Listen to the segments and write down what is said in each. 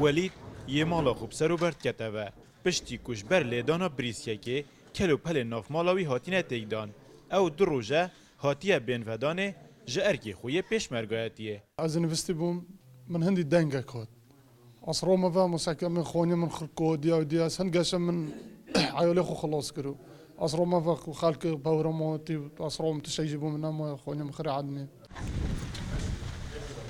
ولید یه مالا خوب سر و برد کتوه پشتی کش بر لیدانا بریسیه که کلو پل ناف مالاوی هاتینه تیگدان او دو روژه هاتیه بین ودانه جه ارکی خویه پیش مرگایتیه. از نوستی بوم من هندی دنگه کود أصرو ما فهم مسكين من خوني من خلقو ديا سنقاش من عيولي خو خلاص كرو أصرو ما فاق خالك باورا موتي أصرو متشيجبو منا ما خوني مخري عدني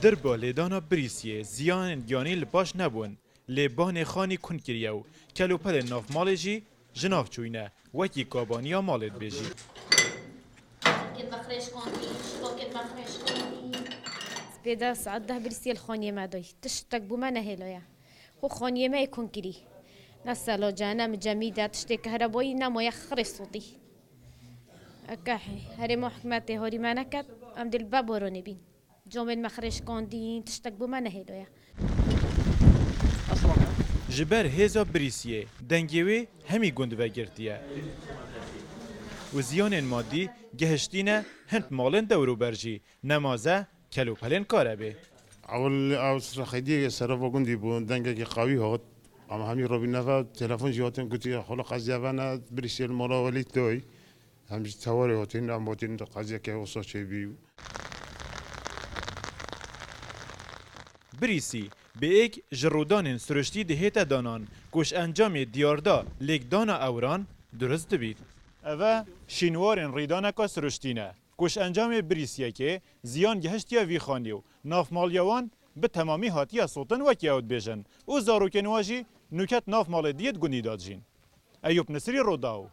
دربا لیدانا بریسیه زیان گیانی لپاش نبون لیبان خانی کن کریو کلو پل ناف مال جی جناف چوینه وکی کابانیا مالت بیجی سبيدا سعد ده برسيل خانية ما دوي تشتك بما نهيلويا هو خانية ما يكون كري نسالو جانا مجميدة تشتك هربوي نمو يخري صوتي أكاحي هري محكمتي هوري ما نكت أم دل بابوروني بين جومن مخرج كوندين تشتك بما نهيلويا جبر هزا بریسیه دنگیوی همی گند وگرتیه و زیان مادی گهشتینه هند مالن دورو برجی نمازه کلو پلن کاره بی اول اوس خیلی سر وگندی بود دنگه که قوی هات اما همین رو بینه تلفن جواتن گویی خلا قضیه ونه بریسیل مالا ولی توی همین تواری هاتین ام هاتین قضیه که واسه چی بی بریسی به یک جرودان سرشتی دهیت دانان کش انجام دیاردا لیک دانا اوران درست بید. اوه شینوارن ریدانکا سرشتینه کش انجام بریسیه که زیان گهشتیا وی خانیو ناف مالیوان به تمامی هاتیا سلطن وکی اوت بیجن او زاروکن واجی نوکت ناف مال دیت گنی داد جین. ایوب نصری روداو